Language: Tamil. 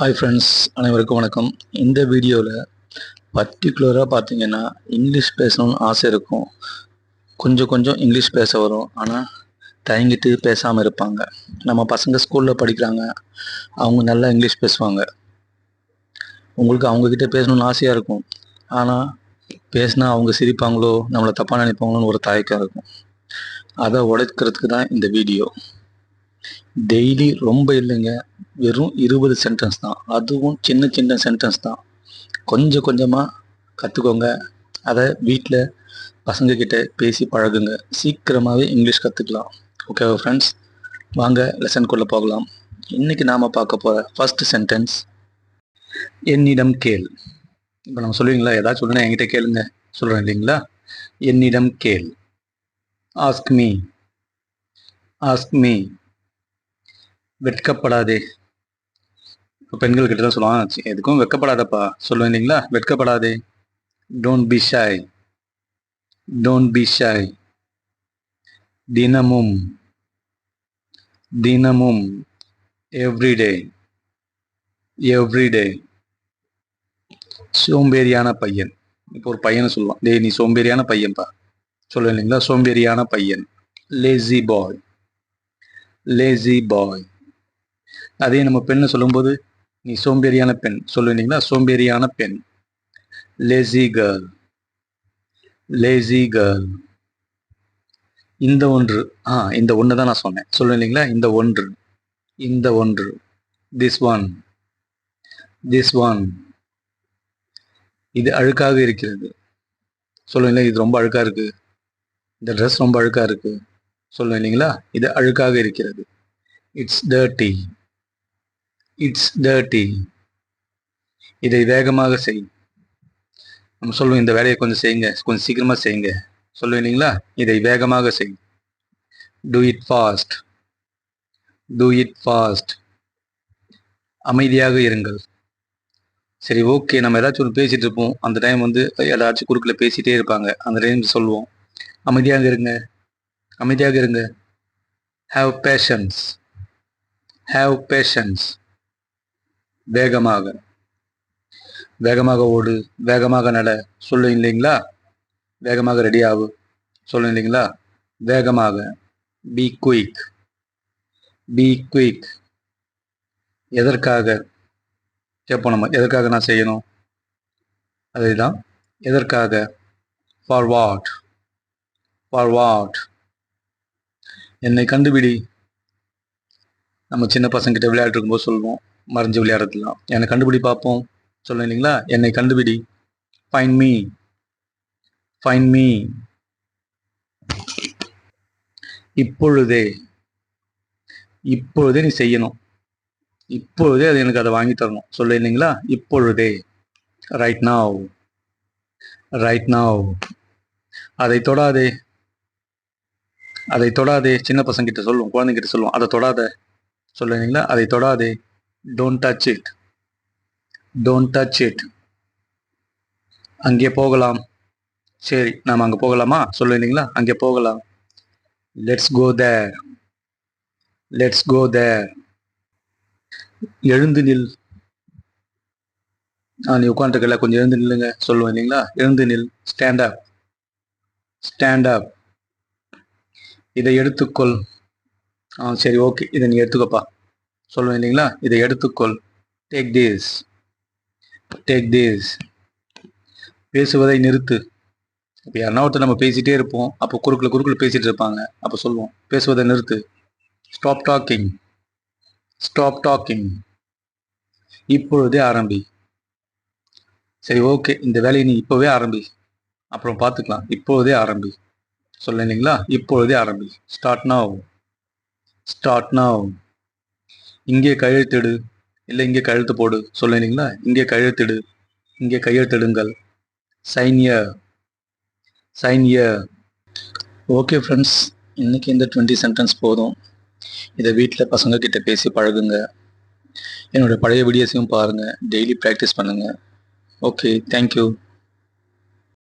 ஹாய் ஃப்ரெண்ட்ஸ், அனைவருக்கும் வணக்கம். இந்த வீடியோவில் பர்டிகுலராக பார்த்தீங்கன்னா இங்கிலீஷ் பேசணும்னு ஆசை இருக்கும். கொஞ்சம் கொஞ்சம் இங்கிலீஷ் பேச வரும், ஆனால் தயங்கிட்டு பேசாமல் இருப்பாங்க. நம்ம பசங்க ஸ்கூலில் படிக்கிறாங்க, அவங்க நல்லா இங்கிலீஷ் பேசுவாங்க. உங்களுக்கு அவங்கக்கிட்ட பேசணும்னு ஆசையாக இருக்கும், ஆனால் பேசினா அவங்க சிரிப்பாங்களோ, நம்மளை தப்பாக நினைப்பாங்களோன்னு ஒரு தயக்கம் இருக்கும். அதை உடைக்கிறதுக்கு தான் இந்த வீடியோ. டெய்லி ரொம்ப இல்லைங்க, வெறும் 20 சென்டென்ஸ் தான். அதுவும் சின்ன சின்ன சென்டென்ஸ் தான். கொஞ்சம் கொஞ்சமாக கற்றுக்கோங்க. அதை வீட்டில் பசங்கக்கிட்ட பேசி பழகுங்க. சீக்கிரமாகவே இங்கிலீஷ் கற்றுக்கலாம். ஓகேவா ஃப்ரெண்ட்ஸ்? வாங்க லெசனுக்குள்ளே போகலாம். இன்றைக்கி நாம் பார்க்க போகிற ஃபஸ்ட்டு சென்டென்ஸ், என்னிடம் கேள். இப்போ நம்ம சொல்லுவீங்களா, ஏதாச்சும் சொல்லுன்னா என்கிட்ட கேளுங்க சொல்கிறேன் இல்லைங்களா? என்னிடம் கேள். Ask me, ask me. வெட்கப்படாதே. இப்போ பெண்கள் கிட்ட தான் சொல்லுவாங்க, எதுக்கும் வெட்கப்படாதப்பா சொல்லுவேன் இல்லைங்களா? வெட்கப்படாதே. Don't be shy, don't be shy. தினமும், தினமும். Everyday, everyday. சோம்பேறியான பையன். இப்போ ஒரு பையனை சொல்லுவான், டேய் நீ சோம்பேறியான பையன்பா சொல்லுவேன் இல்லைங்களா? சோம்பேறியான பையன். லேசி பாய், லேசி பாய். அதே நம்ம பெண்ணை சொல்லும்போது, நீ சோம்பேறியான பெண் சொல்லுவேன் இல்லைங்களா? சோம்பேறியான பெண். Lazy girl, lazy girl. இந்த ஒன்று, இந்த ஒன்று தான் நான் சொன்னேன் சொல்லுவேன் இல்லைங்களா? இந்த ஒன்று, இந்த ஒன்று. This one, this one. இது அழுக்காக இருக்கிறது சொல்லுவேன் இல்லைங்களா? இது ரொம்ப அழுக்காக இருக்கு. இந்த ட்ரெஸ் ரொம்ப அழுக்காக இருக்கு சொல்லுவேன் இல்லைங்களா? இது அழுக்காக இருக்கிறது. It's dirty, it's dirty. இதை வேகமாக செய். நம்ம சொல்லுவோம், இந்த வேலையை கொஞ்சம் செய்யுங்க, கொஞ்சம் சீக்கிரமாக செய்யுங்க சொல்லுவேன் இல்லைங்களா? இதை வேகமாக செய். Do it fast, do it fast. அமைதியாக இருங்கள். சரி, ஓகே, நம்ம ஏதாச்சும் ஒன்று பேசிகிட்டு இருப்போம், அந்த டைம் வந்து ஏதாச்சும் குறுக்கில் பேசிகிட்டே இருப்பாங்க, அந்த டைம் சொல்லுவோம், அமைதியாக இருங்க, அமைதியாக இருங்க. Have patience, have patience. வேகமாக, வேகமாக ஓடு, வேகமாக நட சொல்லுவேன் இல்லைங்களா? வேகமாக ரெடி ஆகு சொல்லுவேன் இல்லைங்களா? வேகமாக. Be quick, be quick. எதற்காக கேட்போம் நம்ம, எதற்காக நான் செய்யணும், அதே தான். எதற்காக? For what, for what. என்னை கண்டுபிடி. நம்ம சின்ன பசங்கிட்ட விளையாட்டு இருக்கும்போது சொல்லுவோம், மறைஞ்சு விளையாடுறதுலாம், என்னை கண்டுபிடி பார்ப்போம் சொல்லுவேன் இல்லைங்களா? என்னை கண்டுபிடி. Find me, find me. இப்பொழுதே, இப்பொழுதே நீ செய்யணும், இப்பொழுதே அது எனக்கு அதை வாங்கி தரணும் சொல்ல இல்லைங்களா? இப்பொழுதே. Right now, right now. அதை தொடாதே, அதை தொடாதே. சின்ன பசங்கிட்ட சொல்லுவோம், குழந்தைங்கிட்ட சொல்லுவோம், அதை தொடாத சொல்ல இல்லைங்களா? அதை தொடாதே. Don't touch it, don't touch it. அங்கே போகலாம். சரி, நாம் அங்கே போகலாமா சொல்ல இல்லைங்களா? அங்கே போகலாம். Let's go there, let's go there. எழுந்து நில். நீ உட்காந்துருக்கல, கொஞ்சம் எழுந்து நில்லுங்க சொல்லுவேன் இல்லைங்களா? எழுந்து நில். Stand up, stand up. இதை எடுத்துக்கொள். சரி, ஓகே, இதை நீ எடுத்துக்கப்பா சொல்லுவேன் இல்லைங்களா? இதை எடுத்துக்கொள். Take this, take this. பேசுவதை நிறுத்து. இப்போ யாருன்னா ஒருத்தர் நம்ம பேசிகிட்டே இருப்போம், அப்போ குறுக்கில் பேசிகிட்டு இருப்பாங்க, அப்போ சொல்லுவோம், பேசுவதை நிறுத்து. Stop talking, stop talking. இப்பொழுதே ஆரம்பி. சரி, ஓகே, இந்த வேலையை நீ இப்போவே ஆரம்பி, அப்புறம் பார்த்துக்கலாம், இப்பொழுதே ஆரம்பி சொல்ல இல்லைங்களா? இப்பொழுதே ஆரம்பி. Start now, start now. இங்கே கையெழுத்திடு, இல்லை இங்கே கையெழுத்து போடு சொல்ல இல்லைங்களா? இங்கே கையெழுத்திடு, இங்கே கையெழுத்திடுங்கள். Sign here, sign here. Okay friends, இன்றைக்கி இந்த 20 சென்டென்ஸ் போதும். இதை வீட்டில் பசங்கக்கிட்ட பேசி பழகுங்க. என்னோடய பழைய வீடியோஸையும் பாருங்கள், டெய்லி ப்ராக்டிஸ் பண்ணுங்கள். Okay, thank you.